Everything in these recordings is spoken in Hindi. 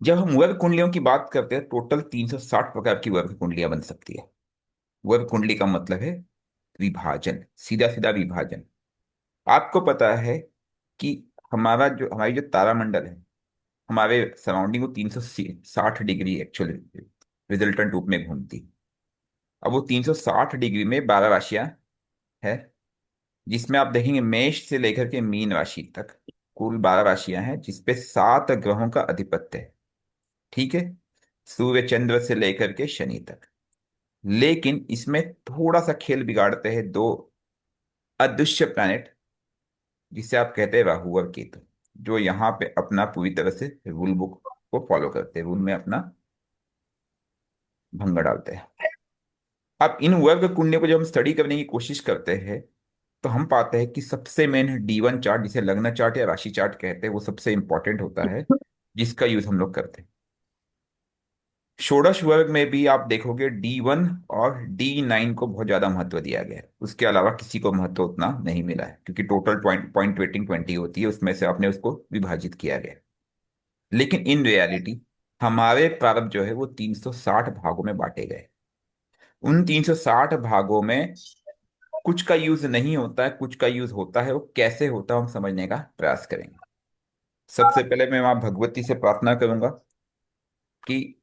जब हम वर्ग कुंडलियों की बात करते हैं, टोटल 360 प्रकार की वर्ग कुंडलियां बन सकती है। वर्ग कुंडली का मतलब है विभाजन, सीधा सीधा विभाजन। आपको पता है कि हमारी जो तारामंडल है, हमारे सराउंडिंग वो 360 डिग्री एक्चुअली रिजल्टेंट रूप में घूमती। अब वो 360 डिग्री में 12 राशियां है, जिसमें आप देखेंगे मेष से लेकर के मीन राशि तक कुल 12 राशियां हैं, जिसपे 7 ग्रहों का अधिपत्य है। ठीक है, सूर्य चंद्र से लेकर के शनि तक। लेकिन इसमें थोड़ा सा खेल बिगाड़ते हैं दो अदृश्य प्लैनेट, जिसे आप कहते हैं राहु और केतु, जो यहाँ पे अपना पूरी तरह से रूल बुक को फॉलो करते हैं, रूल में अपना भंग डालते हैं। अब इन वर्ग कुंडलियों को जब हम स्टडी करने की कोशिश करते हैं, तो हम पाते हैं कि सबसे मेन D1 चार्ट, जिसे लग्न चार्ट या राशि चार्ट कहते हैं, वो सबसे इंपॉर्टेंट होता है, जिसका यूज हम लोग करते हैं। षोडश वर्ग में भी आप देखोगे D1 और D9 को बहुत ज्यादा महत्व दिया गया है। उसके अलावा किसी को महत्व उतना नहीं मिला है, क्योंकि टोटल पॉइंट पॉइंट वेटिंग 20 होती है, उसमें से आपने उसको विभाजित किया गया है। लेकिन इन रियलिटी हमारे प्रारब्ध जो है वो 360 भागों में बांटे गए। उन 360 भागों में कुछ का यूज नहीं होता है, कुछ का यूज होता है। वो कैसे होता है हम समझने का प्रयास करेंगे। सबसे पहले मैं माँ भगवती से प्रार्थना करूंगा कि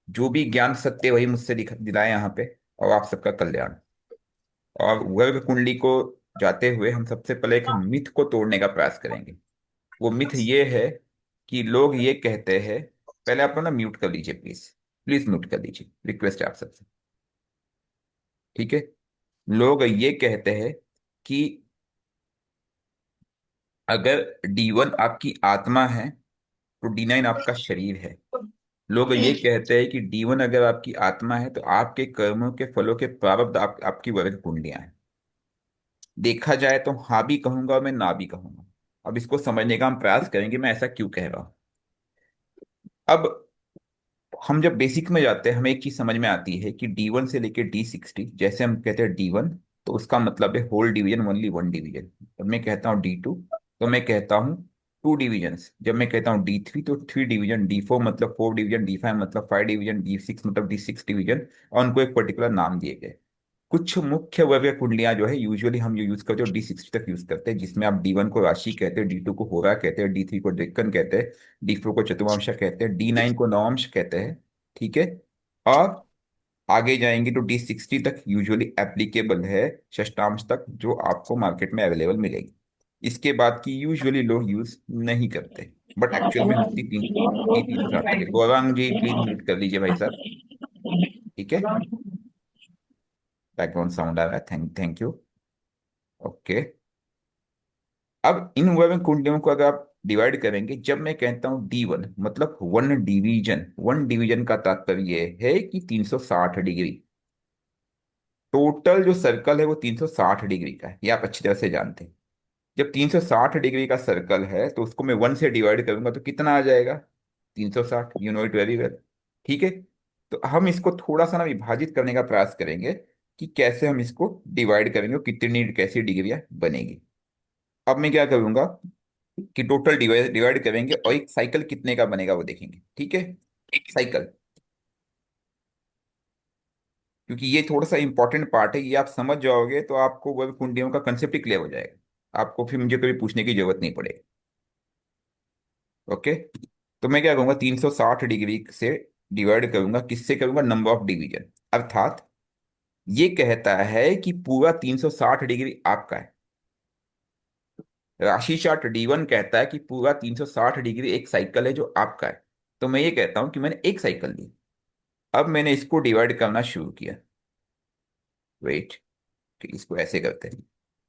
जो भी ज्ञान सत्य वही मुझसे दिलाए यहाँ पे, और आप सबका कल्याण। और वर्ग कुंडली को जाते हुए हम सबसे पहले एक मिथ को तोड़ने का प्रयास करेंगे। वो मिथ ये है कि लोग ये कहते हैं, पहले आप लोग ना म्यूट कर लीजिए प्लीज, प्लीज म्यूट कर लीजिए, रिक्वेस्ट है आप सबसे। ठीक है, लोग ये कहते हैं कि अगर D1 आपकी आत्मा है तो D9 आपका शरीर है। लोग ये कहते हैं कि D1 अगर आपकी आत्मा है तो आपके कर्मों के फलों के प्रारब्ध आपकी वर्ग कुंडलियां हैं। देखा जाए तो हाँ भी कहूंगा और मैं ना भी कहूंगा। अब इसको समझने का हम प्रयास करेंगे, मैं ऐसा क्यों कह रहा हूं। अब हम जब बेसिक में जाते हैं, हमें एक चीज समझ में आती है कि D1 से लेके D60, जैसे हम कहते हैं D1, तो उसका मतलब है whole division, only one division. जब मैं कहता हूँ D2, तो मैं कहता हूँ टू डिविजन्स। जब मैं कहता हूँ D3, तो थ्री डिवीजन। D4 मतलब फोर डिवीजन, D5 मतलब फाइव डिवीजन, D6 मतलब D6 डिवीजन। और उनको एक पर्टिकुलर नाम दिए गए। कुछ मुख्य वर्ग कुंडलियां जो है यूजुअली हम जो यूज करते हैं D60 तक यूज करते हैं, जिसमें आप D1 को राशि कहते हैं, D2 को होरा कहते हैं, D3 को डेक्कन कहते हैं, D4 को चतुर्मांश कहते हैं, D9 को नवांश कहते हैं। ठीक है, और आगे जाएंगे तो D60 तक यूजुअली एप्लीकेबल है, षष्ठांश तक, जो आपको मार्केट में अवेलेबल मिलेगी। इसके बाद की यूजुअली लोग यूज नहीं करते, बट एक्चुअल में होती 360 तक है। गौरांग जी प्लीज म्यूट कर लीजिए भाई साहब। ठीक है, बैकग्राउंड साउंड आ रहा है, थैंक थैंक यू। ओके, अब इन वर्ग कुंडलियों को अगर आप डिवाइड करेंगे, जब मैं कहता हूं D1 मतलब वन डिवीजन, वन डिवीजन का तात्पर्य यह है कि 360 डिग्री। टोटल जो सर्कल है वो 360 डिग्री का है, ये आप अच्छी तरह से जानते हैं। जब 360 डिग्री का सर्कल है तो उसको मैं वन से डिवाइड करूंगा तो कितना आ जाएगा? 360, you know it very well. ठीक है, तो हम इसको थोड़ा सा ना विभाजित करने का प्रयास करेंगे कि कैसे हम इसको डिवाइड करेंगे और कितनी कैसी डिग्रियां बनेगी। अब मैं क्या करूंगा कि टोटल डिवाइड डिवाइड करेंगे और एक साइकिल कितने का बनेगा वो देखेंगे। ठीक है, साइकिल, क्योंकि ये थोड़ा सा इंपॉर्टेंट पार्ट है, ये आप समझ जाओगे तो आपको वर्ग कुंडलियों का कंसेप्ट ही क्लियर हो जाएगा, आपको फिर मुझे कभी पूछने की जरूरत नहीं पड़ेगी। ओके, तो मैं क्या करूंगा, 360 डिग्री से डिवाइड करूंगा, किससे करूंगा? Number of division. अर्थात ये कहता है कि पूरा 360 डिग्री आपका है। राशि चार्ट D1 कहता है कि पूरा 360 डिग्री एक साइकिल है जो आपका है। तो मैं ये कहता हूं कि मैंने एक साइकिल ली। अब मैंने इसको डिवाइड करना शुरू किया। वेट, इसको ऐसे करते हैं,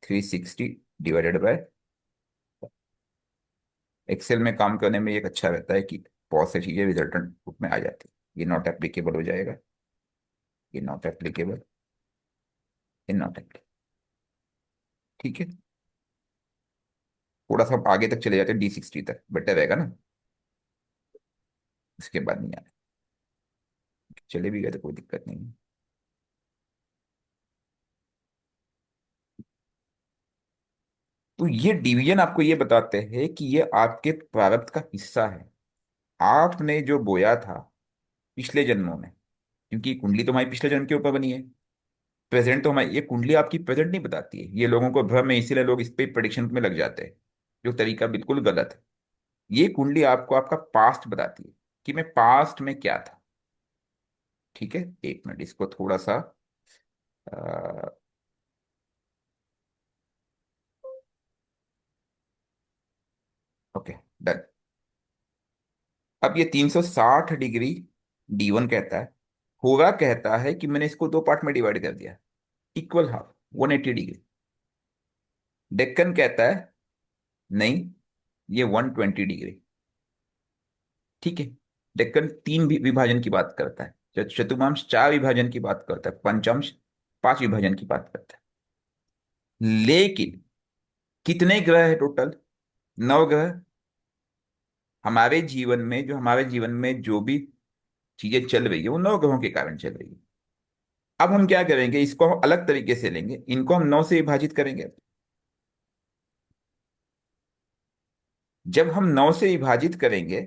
360 डिवाइडेड बाय, एक्सेल में काम करने में एक अच्छा रहता है कि बहुत सी चीजें रिजल्टेंट रूप में आ जाती है। ये नॉट एप्लीकेबल हो जाएगा, ये नॉट एप्लीकेबल, ये नॉट एप्लीकेबल। ठीक है, थोड़ा सा हम आगे तक चले जाते हैं, D60 तक बेटर रहेगा ना, इसके बाद नहीं आना। चले भी गए तो कोई दिक्कत नहीं है। तो ये डिवीजन आपको ये बताते हैं कि ये आपके प्रारब्ध का हिस्सा है। आपने जो बोया था पिछले जन्मों में, क्योंकि कुंडली तो हमारी पिछले जन्म के ऊपर बनी है। प्रेजेंट तो हमारी, ये कुंडली आपकी प्रेजेंट नहीं बताती है, ये लोगों को भ्रम है, इसीलिए लोग इस पे प्रेडिक्शन में लग जाते हैं, जो तरीका बिल्कुल गलत है। ये कुंडली आपको आपका पास्ट बताती है कि मैं पास्ट में क्या था। ठीक है, एक मिनट इसको थोड़ा सा, ओके, डन। अब ये 360 डिग्री D1 कहता है, होगा कहता है कि मैंने इसको दो पार्ट में डिवाइड कर दिया, इक्वल हाफ, 180 डिग्री। डेक्कन कहता है नहीं, ये 120 डिग्री। ठीक है, डेक्कन तीन विभाजन की बात करता है, चतुर्थांश चार विभाजन की बात करता है, पंचमांश पांच विभाजन की बात करता है। लेकिन कितने ग्रह है टोटल? 9 ग्रह। हमारे जीवन में जो भी चीजें चल रही है वो 9 ग्रहों के कारण चल रही है। अब हम क्या करेंगे, इसको हम अलग तरीके से लेंगे, इनको हम 9 से विभाजित करेंगे। जब हम 9 से विभाजित करेंगे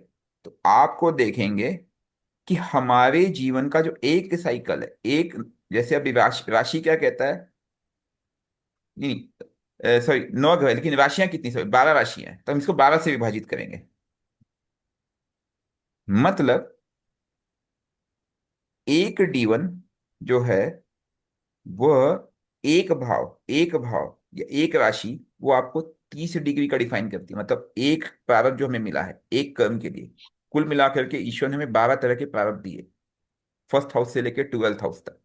तो आपको देखेंगे कि हमारे जीवन का जो एक साइकिल है, एक, जैसे अभी राशि राशि क्या कहता है, नहीं, सॉरी, 9 ग्रह, लेकिन राशियां कितनी, सॉरी 12 राशियां हैं, तो हम इसको 12 से विभाजित करेंगे। मतलब एक D1 जो है वह एक भाव या एक राशि, वो आपको 30 डिग्री का डिफाइन करती है। मतलब एक प्रारब्ध जो हमें मिला है एक कर्म के लिए, कुल मिलाकर के ईश्वर ने हमें 12 तरह के प्रारब्ध दिए, फर्स्ट हाउस से लेकर 12th हाउस तक,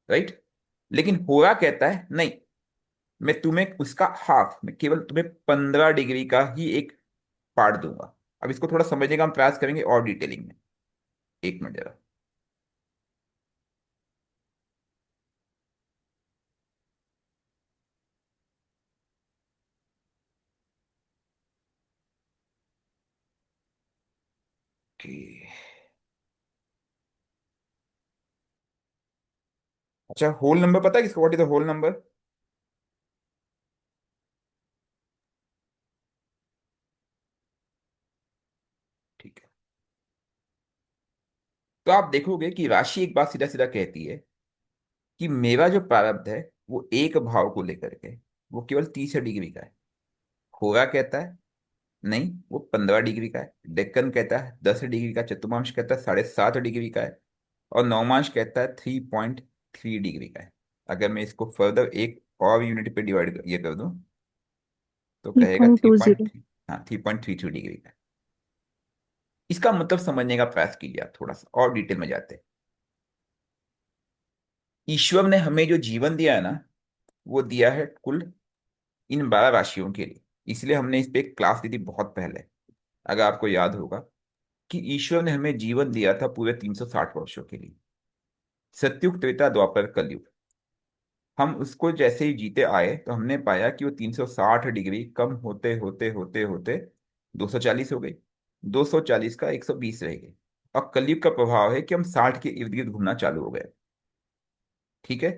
राइट। लेकिन होरा कहता है नहीं, मैं तुम्हें उसका हाफ, मैं केवल तुम्हें 15 डिग्री का ही एक पार्ट दूंगा। अब इसको थोड़ा समझने का हम प्रयास करेंगे और डिटेलिंग में, एक मिनट जरा। Okay. अच्छा, होल नंबर पता है किसको, what is the whole number? ठीक है, तो आप देखोगे कि राशि एक बात सीधा सीधा कहती है कि मेरा जो प्रारब्ध है वो एक भाव को लेकर के, वो केवल 30 डिग्री का है। होगा कहता है नहीं, वो 15 डिग्री का है। डेक्कन कहता है 10 डिग्री का। चतुर्थांश कहता है 7.5 डिग्री का है। और नवमांश कहता है 3.3 डिग्री का है। अगर मैं इसको फर्दर एक और यूनिट पे डिवाइड ये कर दूं तो थ्री कहेगा point three two point zero three हाँ, 3.32 डिग्री का है। इसका मतलब समझने का प्रयास कीजिए आप, थोड़ा सा और डिटेल में जाते हैं। ईश्वर ने हमें जो जीवन दिया है ना, वो दिया है कुल इन 12 राशियों के लिए। इसलिए हमने इस पे एक क्लास दी थी बहुत पहले, अगर आपको याद होगा, कि ईश्वर ने हमें जीवन दिया था पूरे 360 वर्षों के लिए, सतयुग त्रेता द्वापर कलयुग। हम उसको जैसे ही जीते आए तो हमने पाया कि वो 360 डिग्री कम होते होते होते होते 240 हो गई, 240 का 120 रह गई। और कलयुग का प्रभाव है कि हम 60 के इर्द गिर्द घूमना चालू हो गए। ठीक है,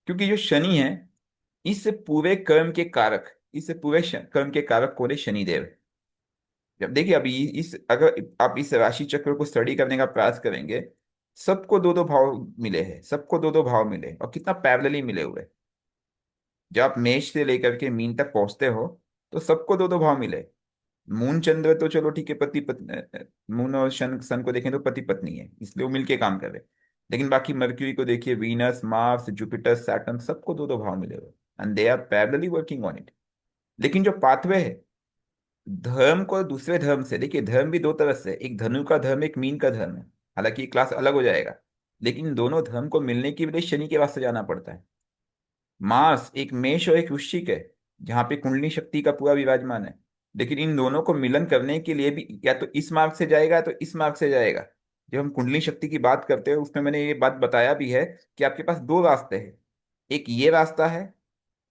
क्योंकि जो शनि है, इस पूरे कर्म के कारक, इस पूरे कर्म के कारक कौन है? शनिदेव। जब देखिए अभी इस, अगर आप इस राशि चक्र को स्टडी करने का प्रयास करेंगे, सबको दो दो भाव मिले हैं, सबको दो दो भाव मिले और कितना पैरेलली मिले हुए। जब आप मेष से लेकर के मीन तक पहुंचते हो तो सबको दो दो भाव मिले। मून चंद्र तो चलो ठीक है, पति पत्नी, मून और शन सन को देखें तो पति पत्नी है, इसलिए वो मिलके काम कर रहे हैं। लेकिन बाकी मर्क्यूरी को देखिए, वीनस, मार्स, जुपिटर, सैटर्न, सबको दो दो भाव मिले हुए, and they are parallelly working on it. लेकिन जो पाथवे है, धर्म को दूसरे धर्म से देखिए, धर्म भी दो तरह से है, एक धनु का धर्म, एक मीन का धर्म है। हालांकि ये क्लास अलग हो जाएगा, लेकिन इन दोनों धर्म को मिलने के लिए शनि के वास्ते जाना पड़ता है। मार्स एक मेष और एक वृश्चिक है, जहाँ पे कुंडली शक्ति का पूरा विराजमान है। लेकिन इन दोनों को मिलन करने के लिए भी या तो इस मार्ग से जाएगा या तो इस मार्ग से जाएगा। जब हम कुंडली शक्ति की बात करते हैं उसमें मैंने ये बात बताया भी है कि आपके पास दो रास्ते हैं। एक ये रास्ता है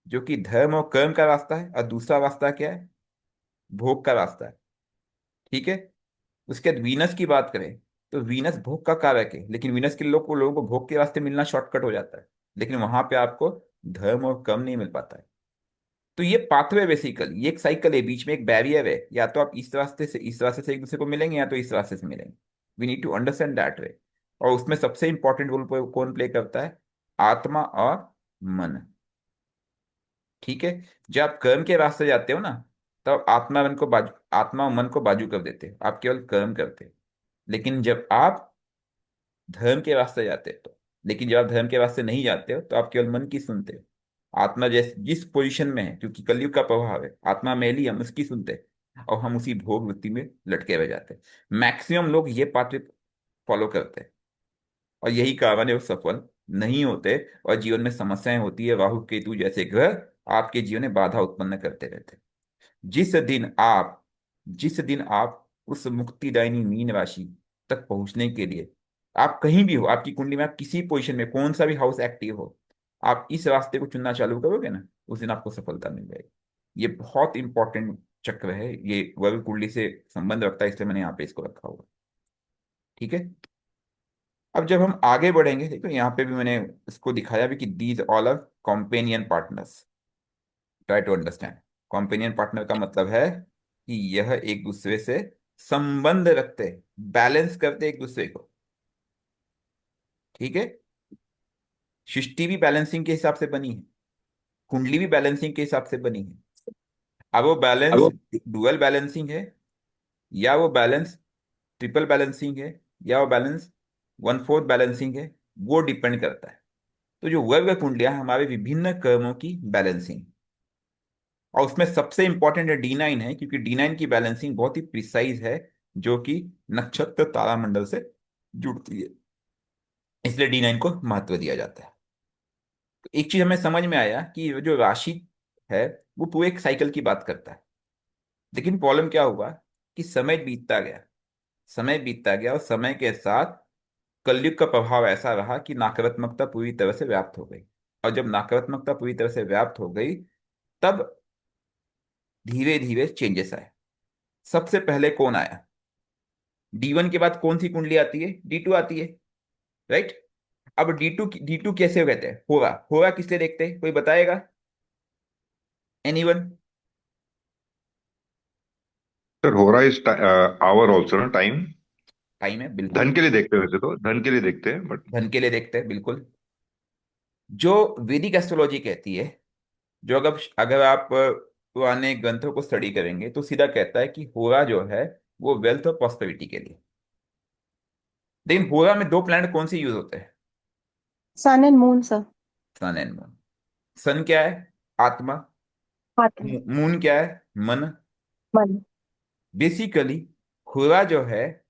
जो कि धर्म और कर्म का रास्ता है, और दूसरा रास्ता क्या है? भोग का रास्ता है। ठीक है, उसके बाद वीनस की बात करें तो वीनस भोग का कारक है, लेकिन वीनस के लोगों को भोग के रास्ते मिलना शॉर्टकट हो जाता है। लेकिन वहां पे आपको धर्म और कर्म नहीं मिल पाता है। तो ये पाथवे बेसिकल, ये एक साइकिल है, बीच में एक बैरियर है, या तो आप इस रास्ते से एक दूसरे को मिलेंगे, या तो इस रास्ते से मिलेंगे। We need to understand that way. और उसमें सबसे इंपॉर्टेंट रोल कौन प्ले करता है? आत्मा और मन। ठीक है। जब आप कर्म के रास्ते जाते हो ना, तब आत्मा और मन को बाजू कर देते हो, आप केवल कर्म करते हो। लेकिन जब आप धर्म के रास्ते जाते हो तो, लेकिन जब आप धर्म के रास्ते नहीं जाते हो तो आप केवल मन की सुनते हो। आत्मा जिस पोजीशन में है, क्योंकि कलयुग का प्रभाव है, आत्मा मैली, हम उसकी सुनते हैं और हम उसी भोग वृत्ति में लटके रह जाते हैं। मैक्सिमम लोग ये पाथ फॉलो करते हैं, और यही कारण है वो सफल नहीं होते, और जीवन में समस्याएं होती है। राहु केतु जैसे ग्रह आपके जीवन में बाधा उत्पन्न करते रहते हैं। जिस दिन आप जिस दिन आप उस मुक्तिदायिनी मीन राशि तक पहुंचने के लिए, आप कहीं भी हो, आपकी कुंडली में आप किसी पोजीशन में, कौन सा भी हाउस एक्टिव हो, आप इस रास्ते को चुनना चालू करोगे ना, उस दिन आपको सफलता मिल जाएगी। ये बहुत इंपॉर्टेंट चक्र है, ये वर्ग कुंडली से संबंध रखता है, इसलिए मैंने यहाँ पे इसको रखा हुआ। ठीक है। अब जब हम आगे बढ़ेंगे, देखो यहाँ पे भी मैंने इसको दिखाया भी कि these all are companion partners. Try to understand. Companion partner का मतलब है कि यह एक दूसरे से संबंध रखते, बैलेंस करते एक दूसरे को। ठीक है। सृष्टि भी बैलेंसिंग के हिसाब से बनी है, कुंडली भी बैलेंसिंग के हिसाब से बनी है। अब वो अब बैलेंस वो डुअल बैलेंसिंग है, या वो बैलेंस ट्रिपल बैलेंसिंग है, या वो बैलेंस वन फोर्थ बैलेंसिंग है, वो डिपेंड करता है। तो जो वर्ग कुंडलियां हैं, हमारे विभिन्न कर्मों की बैलेंसिंग, और उसमें सबसे इंपॉर्टेंट D9 है, क्योंकि D9 की बैलेंसिंग बहुत ही प्रिसाइज है, जो कि नक्षत्र तारामंडल से जुड़ती है, इसलिए D9 को महत्व दिया जाता है। तो एक चीज हमें समझ में आया कि ये जो राशि है, वो पूरे एक साइकिल की बात करता है। लेकिन प्रॉब्लम क्या हुआ कि समय बीतता गया, और समय के साथ कलयुग का प्रभाव ऐसा रहा कि नकारात्मकता पूरी तरह से व्याप्त हो गई। और जब नकारात्मकता पूरी तरह से व्याप्त हो गई, तब धीरे धीरे चेंजेस आए। सबसे पहले कौन आया? D1 के बाद कौन सी कुंडली आती है? D2 आती है, राइट। अब डी टू कैसे कहते हैं? होगा होगा किस लिए देखते हैं, कोई बताएगा? एनीवन? सर हो रहा है आवर ऑल्सो ना, टाइम। टाइम है, बिल्कुल। धन के लिए देखते हैं, वैसे तो धन के लिए देखते हैं बट। धन के लिए देखते हैं, बिल्कुल। जो वैदिक एस्ट्रोलॉजी कहती है, जो अगर अगर आप पुराने ग्रंथों को स्टडी करेंगे, तो सीधा कहता है कि होरा जो है, वो वेल्थ और प्रॉस्पेरिटी के लिए। लेकिन होरा में दो प्लैनेट कौन से यूज होते हैं? Sun and moon sir. Sun and moon. Sun क्या है? आत्मा। आत्मा। मून क्या है? मन। मन। बेसिकली होरा जो है,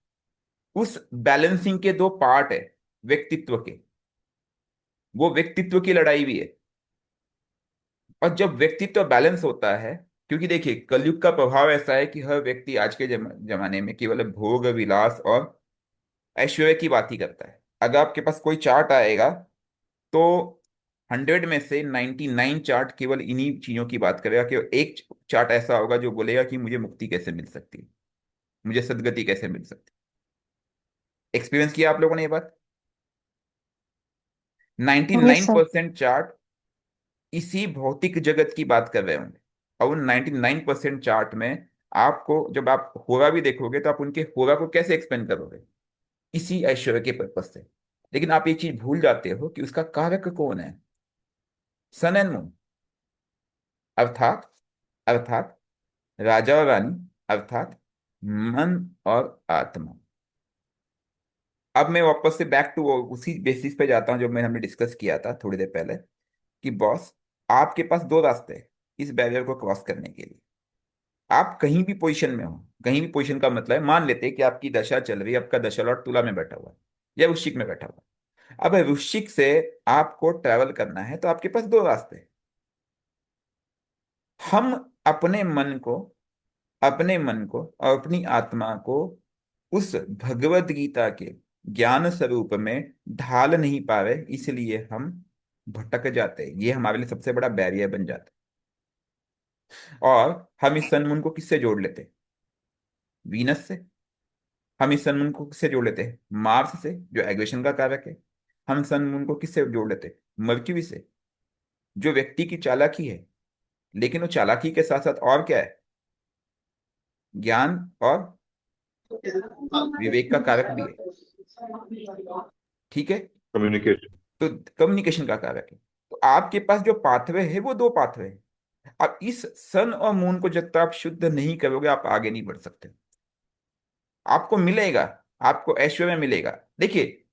उस बैलेंसिंग के दो पार्ट है, व्यक्तित्व के। वो व्यक्तित्व की लड़ाई भी है। और जब व्यक्तित्व बैलेंस होता है, क्योंकि देखिए कलयुग का प्रभाव ऐसा है कि हर व्यक्ति आज के जमाने में केवल भोग विलास और ऐश्वर्य की बात ही करता है। अगर आपके पास कोई चार्ट आएगा, तो 100 में से 99 चार्ट केवल इन्हीं चीजों की बात करेगा। केवल एक चार्ट ऐसा होगा जो बोलेगा कि मुझे मुक्ति कैसे मिल सकती है, मुझे सदगति कैसे मिल सकती है। एक्सपीरियंस किया आप लोगों ने ये बात? Yes sir. 99% चार्ट इसी भौतिक जगत की बात कर रहे होंगे। और उन 99% चार्ट में आपको, जब आप होरा भी देखोगे, तो आप उनके होरा को कैसे एक्सपेंड करोगे? इसी ऐश्वर्य के पर्पज से। लेकिन आप एक चीज भूल जाते हो कि उसका कारक कौन है? सन एंड मून। अर्थात अर्थात राजा और रानी, अर्थात मन और आत्मा। अब मैं वापस से बैक टू उसी बेसिस पे जाता हूं जो मैं हमने डिस्कस किया था थोड़ी देर पहले, कि बॉस, आपके पास दो रास्ते हैं इस बैरियर को क्रॉस करने के लिए। आप कहीं भी पोजीशन में हो, कहीं भी पोजीशन का मतलब है, मान लेते हैं कि आपकी दशा चल रही है, आपका दशा लॉर्ड तुला में बैठा हुआ है या वृश्चिक में बैठा हुआ है। अब वृश्चिक से आपको ट्रैवल करना है, तो आपके पास दो रास्ते हैं। हम अपने मन को और अपनी आत्मा को उस भगवत गीता के ज्ञान स्वरूप में ढाल नहीं पा रहे, इसलिए हम भटक जाते हैं। ये हमारे लिए सबसे बड़ा बैरियर बन जाता है। और हम इस सन मून को किससे जोड़ लेते हैं? वीनस से। हम इस सन मून को किससे जोड़ लेते हैं? मार्स से, जो एग्रेशन का कारक है। हम सन मून को किससे जोड़ लेते हैं? मर्क्यूरी से, जो व्यक्ति की चालाकी है। लेकिन वो चालाकी के साथ साथ और क्या है, ज्ञान और विवेक का कारक भी है। ठीक है। कम्युनिकेशन। तो कम्युनिकेशन का कारक है। तो आपके पास जो पाथवे है वो दो पाथवे है। अब इस सन और मून को जब तक आप शुद्ध नहीं करोगे आप आगे नहीं बढ़ सकते। आपको मिलेगा, आपको ऐश्वर्य मिलेगा। देखिए,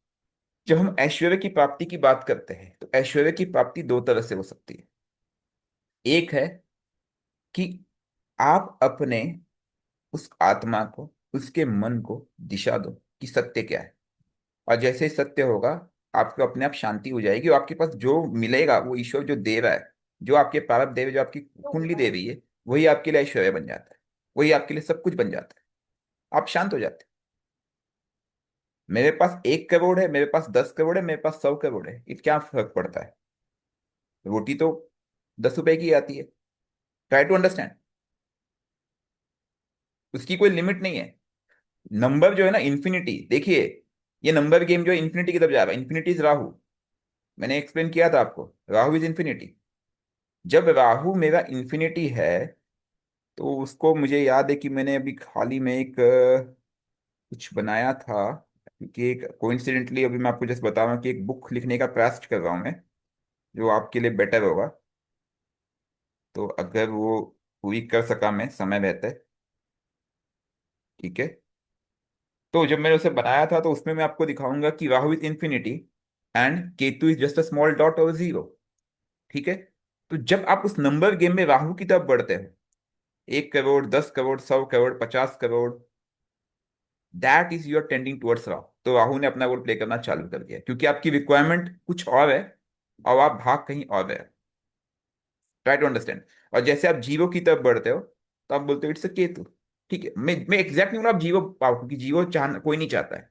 जब हम ऐश्वर्य की प्राप्ति की बात करते हैं तो ऐश्वर्य की प्राप्ति दो तरह से हो सकती है। एक है कि आप अपने उस आत्मा को, उसके मन को दिशा दो कि सत्य क्या है, और जैसे ही सत्य होगा आपको अपने आप शांति हो जाएगी, और आपके पास जो मिलेगा वो ईश्वर जो दे रहा है, जो आपके प्रारब्ध देव, जो आपकी कुंडली दे रही है, वही आपके लिए ऐश्वर्य बन जाता है, वही आपके लिए सब कुछ बन जाता है। आप शांत हो जाते हैं। मेरे पास 1 करोड़ है, मेरे पास 10 करोड़ है, मेरे पास 100 करोड़ है, ये क्या फर्क पड़ता है? रोटी तो 10 रुपए की आती है। Try to understand. उसकी कोई लिमिट नहीं है। नंबर जो है ना, इन्फिनिटी, देखिए, ये नंबर गेम जो है इन्फिनिटी की तरफ जा रहा है। Infinity is Rahu. मैंने एक्सप्लेन किया था आपको, राहु इज इन्फिनिटी। जब राहु मेरा इन्फिनिटी है, तो उसको मुझे याद है कि मैंने अभी हाल ही में एक कुछ बनाया था, क्योंकि एक कोइंसिडेंटली अभी मैं आपको जस्ट बता रहा हूँ कि एक बुक लिखने का प्रयास कर रहा हूँ मैं, जो आपके लिए बेटर होगा। तो अगर वो पूरी कर सका मैं समय रहते, ठीक है। तो जब मैंने उसे बनाया था तो उसमें मैं आपको दिखाऊंगा कि Rahu is infinity and Ketu is just a small dot और जीरो। ठीक है। तो जब आप उस नंबर गेम में राहु की तरफ बढ़ते हो, 1 crore, 10 crore, 100 crore, 50 crore, that is your tending towards Rahu. तो राहु ने अपना रोल प्ले करना चालू कर दिया, क्योंकि आपकी रिक्वायरमेंट कुछ और है और आप भाग कहीं और रहे। Try to understand. और जैसे आप जीरो की तरफ बढ़ते हो तो आप बोलते हो इट्स अ केतु। ठीक है, मैं एग्जैक्ट नहीं बोला आप जीरो पाओ, क्योंकि जीरो चाहना कोई नहीं चाहता है,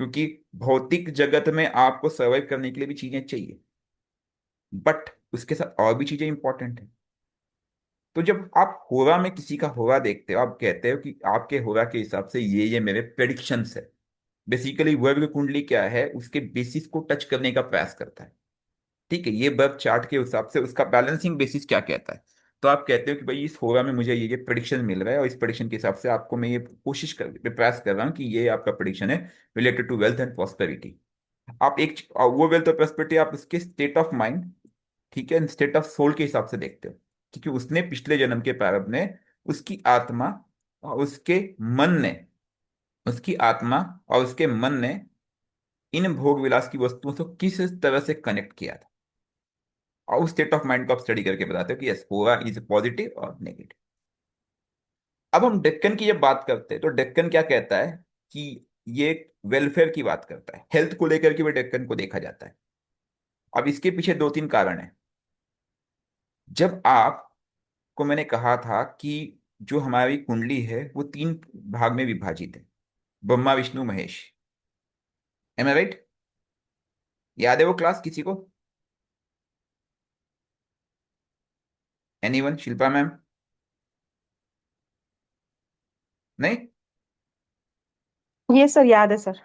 क्योंकि भौतिक जगत में आपको सर्वाइव करने के लिए भी चीजें चाहिए, बट उसके साथ और भी चीजें इंपॉर्टेंट है। तो जब आप होरा में किसी का होरा देखते हो, आप कहते हो कि आपके होरा के हिसाब से ये मेरे प्रेडिक्शंस है। बेसिकली वर्ग कुंडली क्या है, उसके बेसिस को टच करने का प्रयास करता है। ठीक है, ये बर्थ चार्ट के हिसाब से उसका बैलेंसिंग बेसिस क्या कहता है। तो आप कहते हो कि भाई इस होरा में मुझे ये प्रेडिक्शन मिल रहा है, और इस प्रेडिक्शन के हिसाब से आपको मैं ये कोशिश कर प्रयास कर रहा हूँ कि ये आपका प्रेडिक्शन है related to wealth and prosperity. आप एक और वो वेल्थ और प्रॉस्पेरिटी आप उसके स्टेट ऑफ माइंड, ठीक है, स्टेट ऑफ सोल के हिसाब से देखते हो, क्योंकि उसने पिछले जन्म के प्रारब्ध ने, उसकी आत्मा और उसके मन ने, उसकी आत्मा और उसके मन ने इन भोग विलास की वस्तुओं से किस तरह से कनेक्ट किया था, और उस स्टेट ऑफ माइंड को आप स्टडी करके बताते हो कि यस होगा इज पॉजिटिव और नेगेटिव। अब हम डेक्कन की जब बात करते हैं तो डेक्कन क्या कहता है कि ये वेलफेयर की बात करता है, हेल्थ को लेकर के भी डेक्कन को देखा जाता है। अब इसके पीछे दो तीन कारण है। जब आपको मैंने कहा था कि जो हमारी कुंडली है वो 3 भाग में विभाजित है, ब्रह्मा विष्णु महेश। एम आई राइट? याद है वो क्लास किसी को? एनीवन? शिल्पा मैम? नहीं? ये सर याद है सर।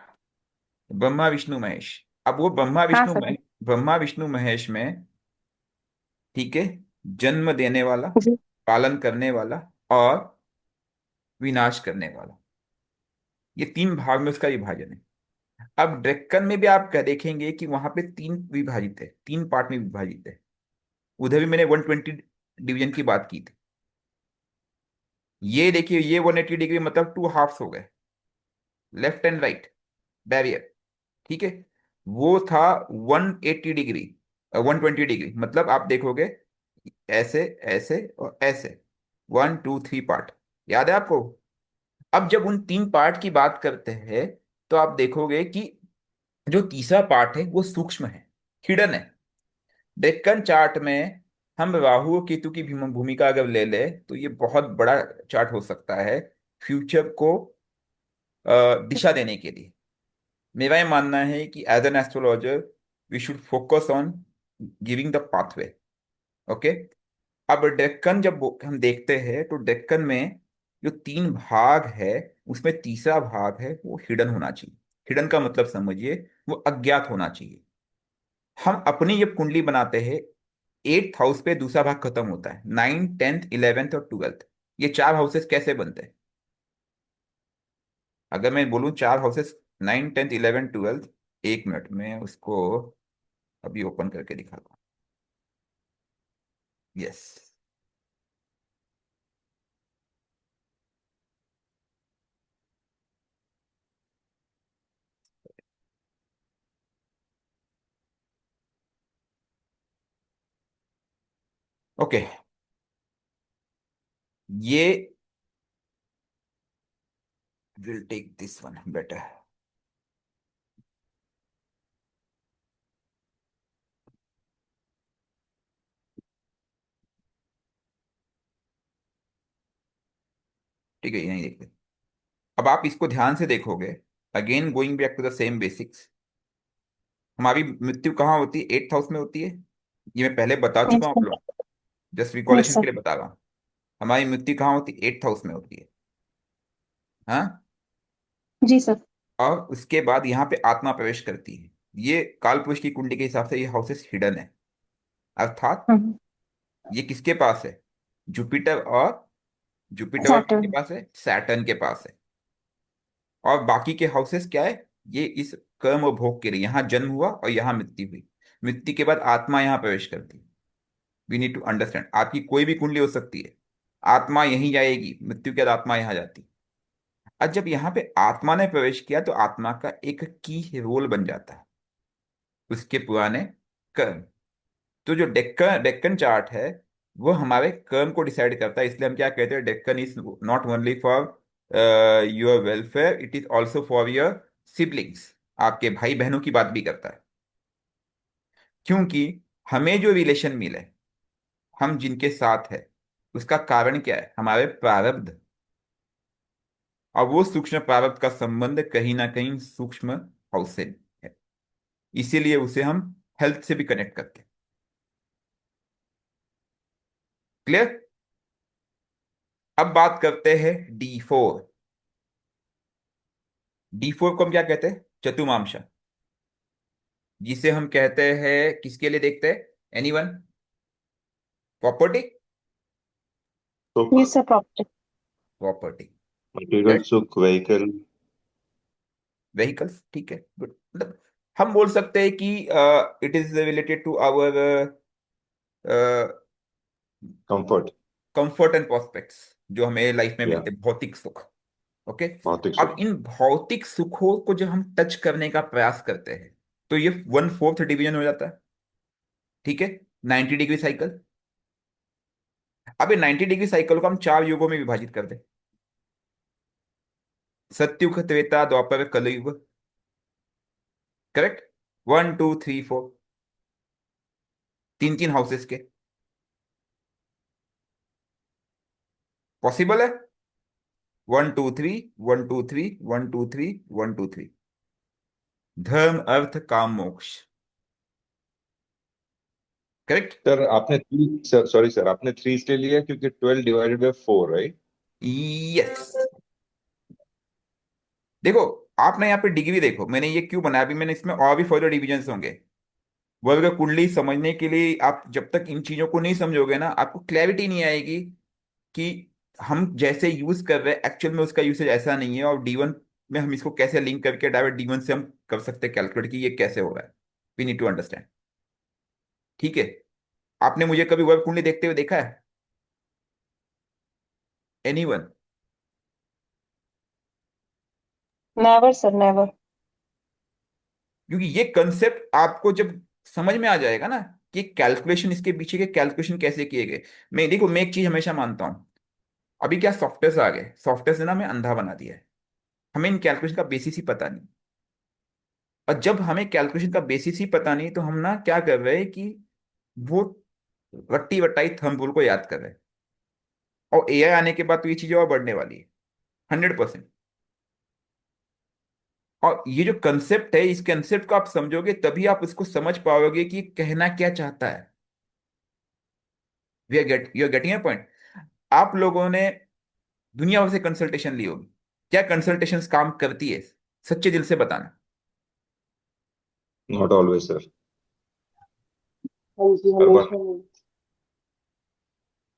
ब्रह्मा विष्णु महेश। अब वो हाँ सर। ब्रह्मा विष्णु महेश में, ठीक है, जन्म देने वाला, जी। पालन करने वाला और विनाश करने वाला, ये 3 भाग में उसका विभाजन है। अब डेक्कन में भी आप क्या देखेंगे कि वहां पे 3 विभाजित है, 3 पार्ट में विभाजित है। उधर भी मैंने 120 डिवीजन की बात की थी। ये देखिए, ये 180 डिग्री मतलब 2 हाफ्स हो गए, लेफ्ट एंड राइट बैरियर। ठीक है। वो था 180 डिग्री, 120 डिग्री, मतलब आप देखोगे ऐसे, ऐसे और ऐसे, 1 2 3 पार्ट। याद है आपको? अब जब उन 3 पार्ट की बात करते हैं तो आप देखोगे कि जो तीसरा पार्ट है वो सूक्ष्म है, हिडन है। डेक्कन चार्ट में हम राहु और केतु की भूमिका अगर ले ले तो ये बहुत बड़ा चार्ट हो सकता है फ्यूचर को दिशा देने के लिए। मेरा ये मानना है कि as an astrologer we should focus on giving the pathway. Okay. अब डेक्कन जब हम देखते हैं तो डेक्कन में जो 3 भाग है उसमें तीसरा भाग है वो हिडन होना चाहिए। हिडन का मतलब समझिए, वो अज्ञात होना चाहिए। हम अपनी जब कुंडली बनाते हैं एट्थ हाउस पे दूसरा भाग खत्म होता है, 9th 10th 11th और 12th। ये चार हाउसेस कैसे बनते हैं? अगर मैं बोलूं चार houses, 9th 10th 11th 12th, एक मिनट में उसको अभी ओपन करके दिखाता हूँ। यस। ओके, ये will take this one better. ठीक है, ये नहीं देखते। अब आप इसको ध्यान से देखोगे, again going back to the same basics. हमारी मृत्यु कहाँ होती है? एट्थ हाउस में होती है। ये मैं पहले बता चुका यस हूँ आप सर। लोग, जस्ट यस रिकॉलेशन के सर। लिए बता रहा हूँ। हमारी मृत्यु कहाँ होती है? एट्थ हाउस में होती है। हाँ। जी सर। और उसके बाद यहाँ पे आत्मा प्रवेश करती है। ये काल पुरुष की कुंडली के हिसाब से ये हाउसेस हिडन है, अर्थात हम्म। ये किसके पास है? जुपिटर और किसके सैटर्न। पास है? सैटर्न के पास है। और बाकी के हाउसेस क्या है? ये इस कर्म और भोग के लिए, यहाँ जन्म हुआ और यहाँ मृत्यु हुई। मृत्यु के बाद आत्मा यहाँ प्रवेश करती है। वी नीड टू अंडरस्टैंड, आपकी कोई भी कुंडली हो सकती है, आत्मा यहीं जाएगी, मृत्यु के बाद आत्मा यहाँ जाती है। और जब यहाँ पे आत्मा ने प्रवेश किया तो आत्मा का एक की रोल बन जाता है उसके पुराने कर्म। तो जो डेक्कन डेक्कन चार्ट है, वो हमारे कर्म को डिसाइड करता है। इसलिए हम क्या कहते हैं, Deccan is not only for your welfare, it is also for your siblings. आपके भाई बहनों की बात भी करता है। क्योंकि हमें जो रिलेशन मिले, हम जिनके साथ है, उसका कारण क्या है? हमारे प्रारब्ध। और वो सूक्ष्म प्रारब्ध का संबंध कहीं ना कहीं सूक्ष्म हाउस से है। इसीलिए उसे हम हेल्थ से भी कनेक्ट करते हैं। क्लियर? अब बात करते हैं D4। D4 को हम क्या कहते हैं? चतुर्मांशा, जिसे हम कहते हैं, किसके लिए देखते हैं? एनीवन? प्रॉपर्टी। सुख, yes sir, property. Property. Material correct. सुख, व्हीकल, व्हीकल्स, ठीक है, गुड। मतलब हम बोल सकते हैं कि it is related to our comfort comfort and prospects, जो हमें लाइफ में या मिलते हैं, भौतिक सुख। ओके। भौतिक अब सुख। इन भौतिक सुखों को जब हम टच करने का प्रयास करते हैं, तो ये 1/4 डिवीजन हो जाता है। ठीक है, 90 डिग्री साइकिल। अब ये 90 डिग्री साइकिल को हम चार युगों में विभाजित कर दें। सत्युग, त्रेता, द्वापर, कलयुग। करेक्ट। 1 2 3 4, तीन तीन हाउसेस के। पॉसिबल है? 1 2 3, 1 2 3, 1 2 3, 1 2 3। धर्म, अर्थ, काम, मोक्ष। करेक्ट। सर आपने थ्री, सॉरी सर, आपने थ्री इसलिए लिया क्योंकि 12 / 4, राइट? यस। देखो, आप ना यहाँ पे डिग्री देखो, मैंने ये क्यों बनाया, अभी मैंने इसमें और भी फर्दर डिविजन्स होंगे। वर्ग कुंडली समझने के लिए आप जब तक इन चीजों को नहीं समझोगे ना, आपको क्लैरिटी नहीं आएगी कि हम जैसे यूज कर रहे हैं एक्चुअल में उसका यूसेज ऐसा नहीं है। और D1 में हम इसको कैसे लिंक करके डायरेक्ट D1 से हम कर सकते हैं कैलकुलेट कि ये कैसे हो रहा है। We need to understand. ठीक है। आपने मुझे कभी वर्ग कुंडली देखते हुए देखा है? एनीवन? Never sir, never. क्योंकि ये कंसेप्ट आपको जब समझ में आ जाएगा ना कि कैलकुलेशन, इसके पीछे के कैलकुलेशन कैसे किए गए। मैं देखो, मैं एक चीज हमेशा मानता हूँ, अभी क्या सॉफ्टवेयर आ गए, सॉफ्टवेयर ने ना हमें अंधा बना दिया है। हमें इन कैलकुलेशन का बेसिस ही पता नहीं। और जब हमें कैलकुलेशन का बेसिस ही पता नहीं, तो हम ना क्या कर रहे हैं कि वो रट्टी बट्टाई थंब रूल को याद कर रहे हैं। और AI आने के बाद तो ये चीजें और बढ़ने वाली है, 100%। और ये जो कंसेप्ट है, इस कंसेप्ट को आप समझोगे तभी आप उसको समझ पाओगे कि ये कहना क्या चाहता है। You are getting a point? आप लोगों ने दुनिया भर से कंसल्टेशन ली होगी, क्या कंसल्टेशंस काम करती है? सच्चे दिल से बताना। Not always sir. हाँ जी, हर बार हमेशा नहीं।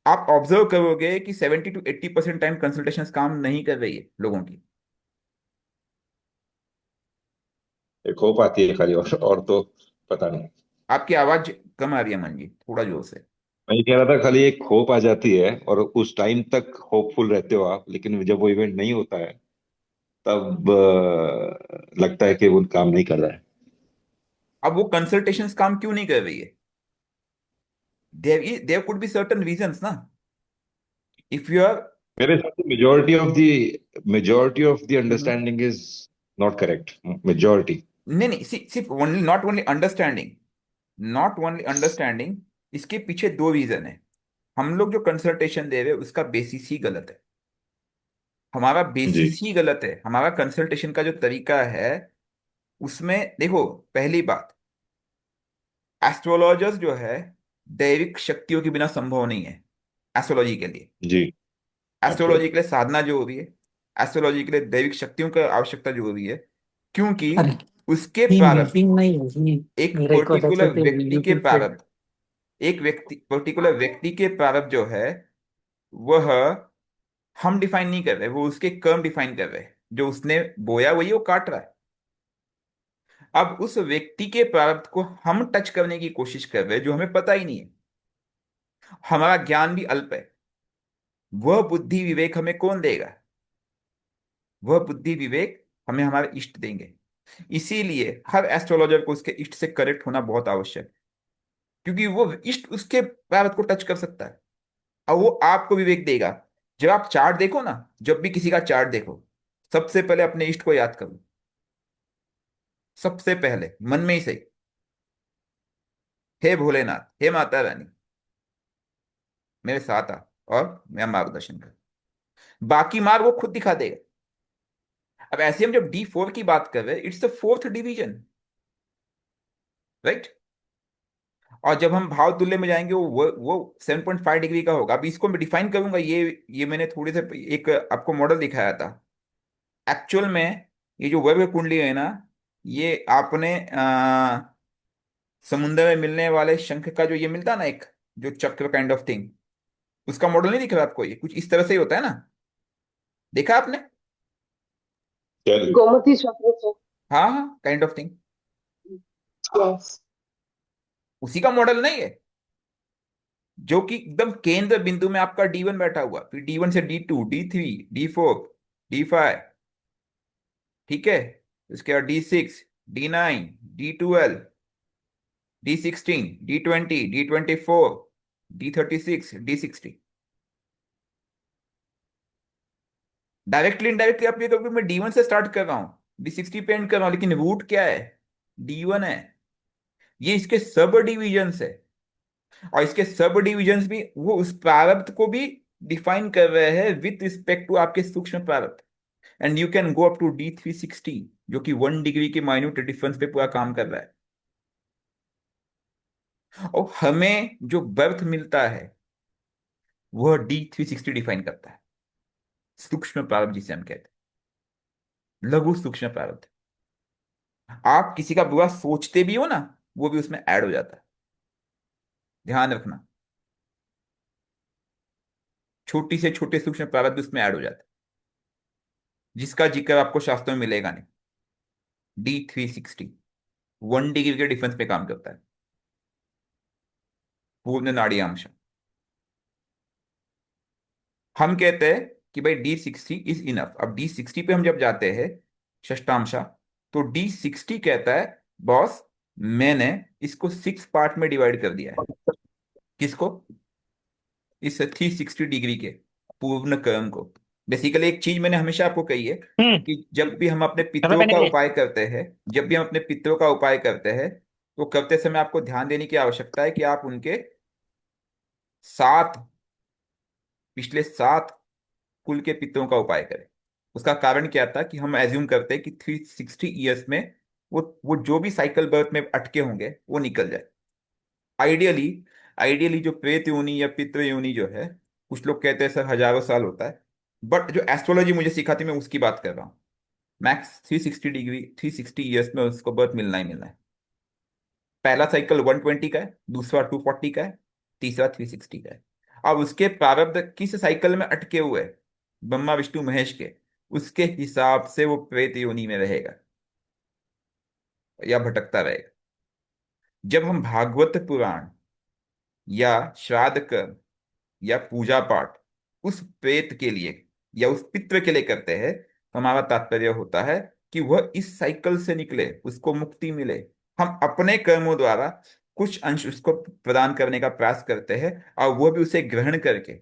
आप ऑब्जर्व करोगे कि 70 to 80% टाइम कंसल्टेशन काम नहीं कर रही है लोगों की। एक होप आती है खाली, और तो पता नहीं। आपकी आवाज कम आ रही है मन जी, थोड़ा जोर से। मैं ये कह रहा था खाली एक होप आ जाती है, और उस टाइम तक होपफुल रहते हो आप, लेकिन जब वो इवेंट नहीं होता है तब लगता है कि वो काम नहीं कर रहा है। अब वो कंसल्टेशन काम क्यों नहीं कर रही है? There could be certain reasons ना। इफ यू आर, मेरे हिसाब से मेजोरिटी ऑफ द नहीं understanding is not correct. Majority. नहीं, सिर्फ only, not only understanding, not only understanding, इसके पीछे दो रीजन है। हम लोग जो कंसल्टेशन दे रहे हैं उसका बेसिस ही गलत है। हमारा जी। बेसिस ही गलत है, हमारा कंसल्टेशन का जो तरीका है उसमें देखो, पहली बात, एस्ट्रोलॉजर्स जो है दैविक शक्तियों के बिना संभव नहीं है एस्ट्रोलॉजी के लिए। जी। एस्ट्रोलॉजी के एब्सोल्युटली। लिए साधना जरूरी है, एस्ट्रोलॉजी के लिए दैविक शक्तियों की आवश्यकता जरूरी है, क्योंकि अरे उसके ये प्रारब्ध, मीटिंग नहीं होगी। एक मेरे को तो पर्टिकुलर कहते व्यक्ति के यूट्यूब पे। प्रारब्ध, एक व्यक्ति, पर्टिकुलर व्यक्ति के प्रारब्ध जो है वह हम डिफाइन नहीं कर रहे, वो उसके कर्म डिफाइन कर रहे हैं। जो उसने बोया वही वो काट रहा है। अब उस व्यक्ति के प्रारब्ध को हम टच करने की कोशिश कर रहे हैं जो हमें पता ही नहीं है। हमारा ज्ञान भी अल्प है। वह बुद्धि विवेक हमें कौन देगा? वह बुद्धि विवेक हमें हमारे इष्ट देंगे। इसीलिए हर एस्ट्रोलॉजर को उसके इष्ट से करेक्ट होना बहुत आवश्यक है, क्योंकि वो इष्ट उसके प्रारब्ध को टच कर सकता है और वो आपको विवेक देगा। जब आप चार्ट देखो ना, जब भी किसी का चार्ट देखो, सबसे पहले अपने इष्ट को याद करो। सबसे पहले मन में ही सही, हे भोलेनाथ, हे माता रानी, मेरे साथ आ और मेरा मार्गदर्शन कर। बाकी मार्ग वो खुद दिखा देगा। अब ऐसे हम जब D4 की बात कर रहे हैं, it's the fourth division, right? और जब हम भाव तुल्य में जाएंगे वो 7.5 डिग्री का होगा। अब इसको मैं डिफाइन करूंगा, ये मैंने थोड़े से एक आपको मॉडल दिखाया था। एक्चुअल में ये जो वर्ग कुंडली है ना, ये आपने समुद्र में मिलने वाले शंख का जो ये मिलता है ना, एक जो चक्र काइंड ऑफ थिंग, उसका मॉडल नहीं दिख रहा आपको? ये कुछ इस तरह से ही होता है ना, देखा आपने? चल। गोमती चक्र से। हाँ हाँ, काइंड ऑफ थिंग, यस। उसी का मॉडल नहीं है? जो कि एकदम केंद्र बिंदु में आपका D1 बैठा हुआ, फिर D1 से D2, D3, D4, D5, ठीक है, इसके बाद D6, D9, D12, D16, D20, D24, D36, D60। Directly indirectly आप ये कहोगे मैं D1 से स्टार्ट कर रहा हूँ, D60 पे एंड कर रहा हूँ, लेकिन रूट क्या है? D1 है। ये इसके सब डिविजन्स है, और इसके सब डिविजन्स भी वो उस प्रारब्ध को भी डिफाइन कर रहे हैं विथ रिस्पेक्ट टू आपके सूक्ष्म प्रारब्ध। And you can go up to D360, जो कि 1 डिग्री के माइन्यूट डिफरेंस पे पूरा काम कर रहा है। और हमें जो बर्थ मिलता है वह D360 डिफाइन करता है, सूक्ष्म प्रारब्ध जिसे हम कहते हैं, लघु सूक्ष्म प्रारब्ध। आप किसी का बुरा सोचते भी हो ना, वो भी उसमें ऐड हो जाता है, ध्यान रखना। छोटी से छोटे सूक्ष्म प्रारब्ध उसमें ऐड हो जाता है, जिसका जिक्र आपको शास्त्रों में मिलेगा नहीं। D360 1 डिग्री के डिफरेंस पे काम करता है, पूर्ण नाड़ी अंश। हम कहते हैं कि भाई D60 इज इनफ। अब D60 पे हम जब जाते हैं षष्टांशा, तो D60 कहता है बॉस, मैंने इसको 6 पार्ट में डिवाइड कर दिया है। किसको? इस 360 डिग्री के पूर्ण कर्म को। बेसिकली एक चीज मैंने हमेशा आपको कही है कि जब भी हम अपने कहाँ पितरों पहने का के लिए? उपाय करते हैं, जब भी हम अपने पितरों का उपाय करते हैं, तो करते समय आपको ध्यान देने की आवश्यकता है कि आप उनके 7, पिछले 7 कुल के पितरों का उपाय करें। उसका कारण क्या था कि हम एज्यूम करते हैं कि 360 ईयर्स में वो जो भी साइकिल बर्थ में अटके होंगे वो निकल जाए। आइडियली, आइडियली जो प्रेत योनि या पितृ योनि जो है, कुछ लोग कहते हैं सर हजारों साल होता है, बट जो एस्ट्रोलॉजी मुझे सिखाती मैं उसकी बात कर रहा हूँ। मैक्स 360 डिग्री, 360 ईयर्स में उसको बर्थ मिलना ही मिलना है। पहला साइकिल 120 का है, दूसरा 240 का है, तीसरा 360 का है। अब उसके प्रारब्ध किस साइकिल में अटके हुए हैं, ब्रह्मा विष्णु महेश के, उसके हिसाब से वो प्रेत योनि में रहेगा या भटकता रहेगा। जब हम भागवत पुराण या श्राद्ध कर्म या पूजा पाठ उस प्रेत के लिए या उस पितृ के लिए करते हैं, तो हमारा तात्पर्य होता है कि वह इस साइकिल से निकले, उसको मुक्ति मिले। हम अपने कर्मों द्वारा कुछ अंश उसको प्रदान करने का प्रयास करते हैं, और वह भी उसे ग्रहण करके,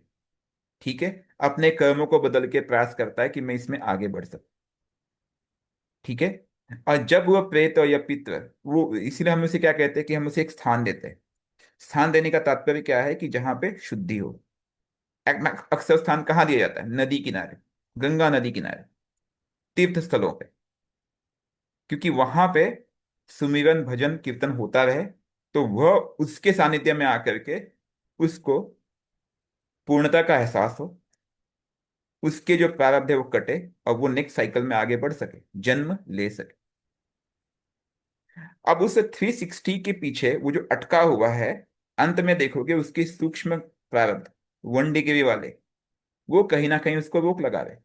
ठीक है, अपने कर्मों को बदल के प्रयास करता है कि मैं इसमें आगे बढ़ सकूं। ठीक है। और जब वह प्रेत और या पितृ, वो इसीलिए हम उसे क्या कहते हैं कि हम उसे एक स्थान देते हैं। स्थान देने का तात्पर्य क्या है कि जहां पे शुद्धि हो। अक्सर स्थान कहाँ दिया जाता है? नदी किनारे, गंगा नदी किनारे, तीर्थ स्थलों पे, क्योंकि वहां पे सुमिरन भजन कीर्तन होता रहे, तो वह उसके सानिध्य में आकर के उसको पूर्णता का एहसास हो, उसके जो प्रारब्ध है वो कटे, और वो नेक्स्ट साइकिल में आगे बढ़ सके, जन्म ले सके। अब उस 360 के पीछे वो जो अटका हुआ है, अंत में देखोगे उसके सूक्ष्म प्रारब्ध 1 डिग्री वाले, वो कहीं ना कहीं उसको रोक लगा रहे।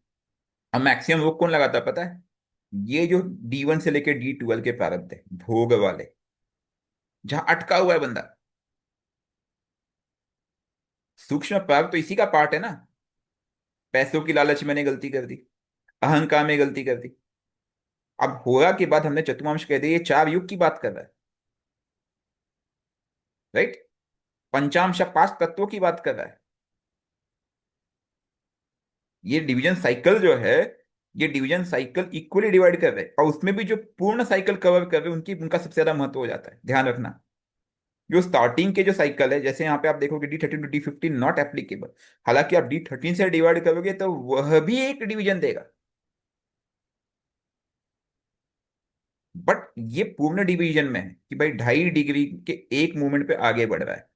अब मैक्सिमम रोक कौन लगाता है पता है? ये जो D1 से लेकर D12 के प्रारब्ध है, भोग वाले, जहां अटका हुआ है बंदा। सूक्ष्म प्रारब्ध तो इसी का पार्ट है ना। पैसों की लालच मैंने गलती कर दी, अहंकार में गलती कर दी। अब होगा के बाद हमने चतुर्मांश कह दिया, ये 4 युग की बात कर रहा है, राइट। पंचांश 5 तत्वों की बात कर रहा है। ये डिवीजन साइकिल जो है, ये डिवीजन साइकिल इक्वली डिवाइड कर रहे हैं, और उसमें भी जो पूर्ण साइकिल कवर कर रहे हैं उनकी उनका सबसे ज्यादा महत्व हो जाता है, ध्यान रखना। जो स्टार्टिंग के जो साइकिल है, जैसे यहाँ पे आप देखोगे D13 to D15 not applicable. हालांकि आप D13 से डिवाइड करोगे तो वह भी एक डिवीजन देगा, बट ये पूर्ण डिवीजन में है कि भाई 2.5 डिग्री के एक मूवमेंट पे आगे बढ़ रहा है,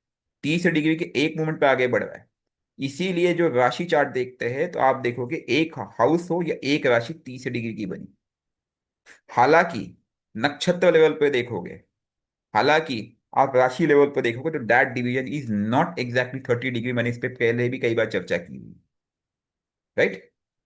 30 डिग्री के एक मूवमेंट पे आगे बढ़ रहा है। इसीलिए जो राशि चार्ट देखते हैं तो आप देखोगे एक हाउस हो या एक राशि 30 डिग्री की बनी। हालांकि नक्षत्र लेवल पे देखोगे, हालांकि आप राशि लेवल पर देखोगे तो that division is not exactly 30 degree. मैंने इस पे पहले भी कई बार चर्चा की, राइट।